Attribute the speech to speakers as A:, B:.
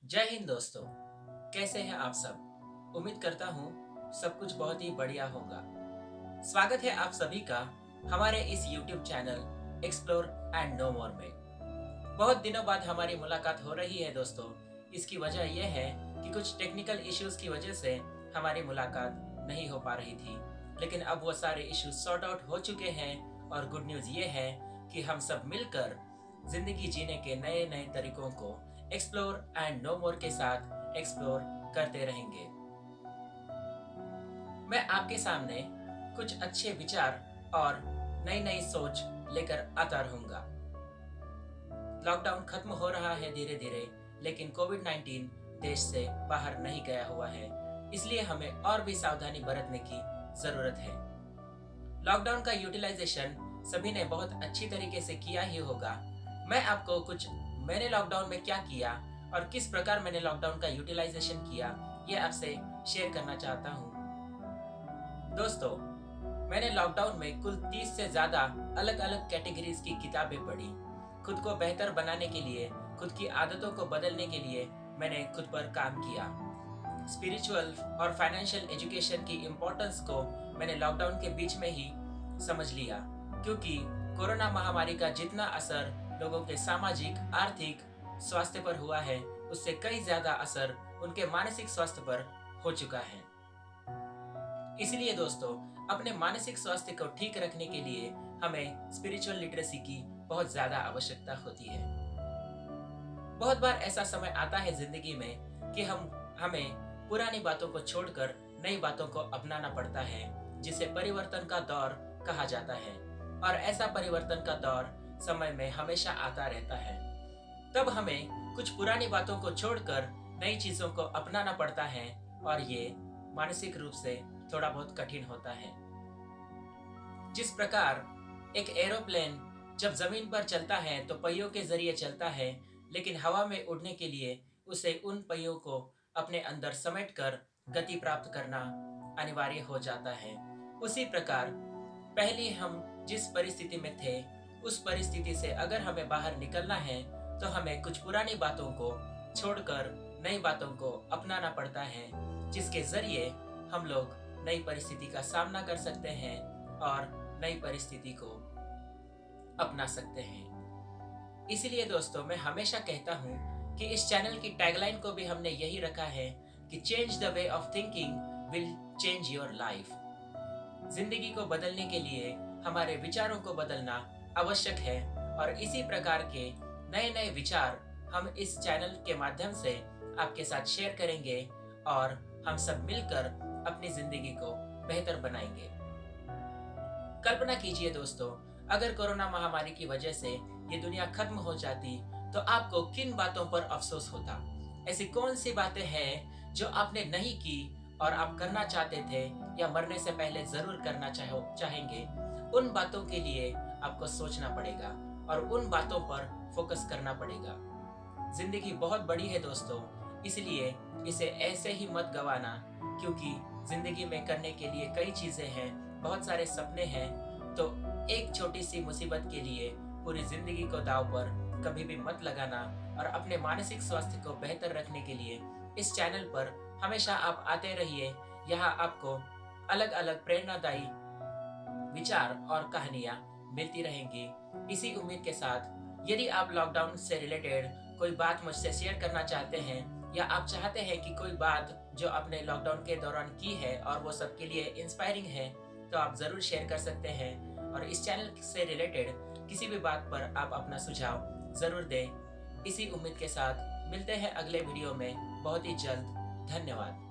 A: जय हिंद दोस्तों। कैसे हैं आप सब? उम्मीद करता हूँ सब कुछ बहुत ही बढ़िया होगा। स्वागत है आप सभी का हमारे इस YouTube channel explore and no more में। बहुत दिनों बाद हमारी मुलाकात हो रही है दोस्तों। इसकी वजह यह है कि कुछ टेक्निकल इश्यूज की वजह से हमारी मुलाकात नहीं हो पा रही थी, लेकिन अब वो सारे इश्यूज सॉर्ट आउट हो चुके हैं और गुड न्यूज़ ये है कि हम सब मिलकर जिंदगी जीने के नए नए तरीकों को एक्सप्लोर एंड नो मोर के साथ एक्सप्लोर करते रहेंगे। मैं आपके सामने कुछ अच्छे विचार और नई नई सोच लेकर आता रहूंगा। लॉकडाउन खत्म हो रहा है धीरे धीरे, लेकिन कोविड 19 देश से बाहर नहीं गया हुआ है, इसलिए हमें और भी सावधानी बरतने की जरूरत है। लॉकडाउन का यूटिलाइजेशन सभी ने बहुत अच्छी तरीके से किया ही होगा। मैं आपको कुछ मैंने लॉकडाउन में क्या किया और किस प्रकार मैंने लॉकडाउन का यूटिलाइजेशन किया, ये आपसे शेयर करना चाहता हूँ। दोस्तों, मैंने लॉकडाउन में कुल 30 से ज्यादा अलग अलग कैटेगरीज की किताबें पढ़ी। खुद को बेहतर बनाने के लिए, खुद की आदतों को बदलने के लिए मैंने खुद पर काम किया। स्पिरिचुअल और फाइनेंशियल एजुकेशन की इम्पोर्टेंस को मैंने लॉकडाउन के बीच में ही समझ लिया, क्योंकि कोरोना महामारी का जितना असर लोगों के सामाजिक, आर्थिक स्वास्थ्य पर हुआ है, उससे कई ज्यादा असर उनके मानसिक स्वास्थ्य पर हो चुका है। इसलिए दोस्तों, अपने मानसिक स्वास्थ्य को ठीक रखने के लिए हमें स्पिरिचुअल लिटरेसी की बहुत ज्यादा आवश्यकता होती है। बहुत बार ऐसा समय आता है जिंदगी में कि हमें पुरानी बातों को छोड़कर नई बातों को अपनाना पड़ता है, जिसे परिवर्तन का दौर कहा जाता है। और ऐसा परिवर्तन का दौर समय में हमेशा आता रहता है। तब हमें कुछ पुरानी बातों को छोड़कर नई चीजों को अपनाना पड़ता है, और ये मानसिक रूप से थोड़ा बहुत कठिन होता है। जिस प्रकार एक एरोप्लेन जब जमीन पर चलता है तो पहियों के जरिए चलता है, लेकिन हवा में उड़ने के लिए उसे उन पहियों को अपने अंदर समेटकर गति प्राप्त करना अनिवार्य हो जाता है। उसी प्रकार पहले हम जिस परिस्थिति में थे, उस परिस्थिति से अगर हमें बाहर निकलना है तो हमें कुछ पुरानी बातों को छोड़कर नई बातों को अपनाना पड़ता है, जिसके जरिए हम लोग नई परिस्थिति का सामना कर सकते हैं और नई परिस्थिति को अपना सकते हैं। इसीलिए दोस्तों, मैं हमेशा कहता हूँ कि इस चैनल की टैगलाइन को भी हमने यही रखा है कि change the way of thinking will change your life. जिंदगी को बदलने के लिए हमारे विचारों को बदलना आवश्यक है, और इसी प्रकार के नए नए विचार हम इस चैनल के माध्यम से आपके साथ शेयर करेंगे और हम सब मिलकर अपनी जिंदगी को बेहतर बनाएंगे। कल्पना कीजिए दोस्तों, अगर कोरोना महामारी की वजह से ये दुनिया खत्म हो जाती तो आपको किन बातों पर अफसोस होता? ऐसी कौन सी बातें हैं जो आपने नहीं की और आप करना चाहते थे या मरने से पहले जरूर करना चाहेंगे? उन बातों के लिए आपको सोचना पड़ेगा और उन बातों पर फोकस करना पड़ेगा। जिंदगी बहुत बड़ी है दोस्तों, इसलिए इसे ऐसे ही मत गवाना, क्योंकि जिंदगी में करने के लिए कई चीजें हैं, बहुत सारे सपने हैं। तो एक छोटी सी मुसीबत के लिए पूरी जिंदगी को दांव पर कभी भी मत लगाना। और अपने मानसिक स्वास्थ्य को बेहतर रखने के लिए इस चैनल पर हमेशा आप आते रहिए। यहाँ आपको अलग अलग प्रेरणादायी विचार और कहानियाँ मिलती रहेंगी। इसी उम्मीद के साथ, यदि आप लॉकडाउन से रिलेटेड कोई बात मुझसे शेयर करना चाहते हैं, या आप चाहते हैं कि कोई बात जो आपने लॉकडाउन के दौरान की है और वो सबके लिए इंस्पायरिंग है, तो आप ज़रूर शेयर कर सकते हैं। और इस चैनल से रिलेटेड किसी भी बात पर आप अपना सुझाव ज़रूर दें। इसी उम्मीद के साथ मिलते हैं अगले वीडियो में बहुत ही जल्द। धन्यवाद।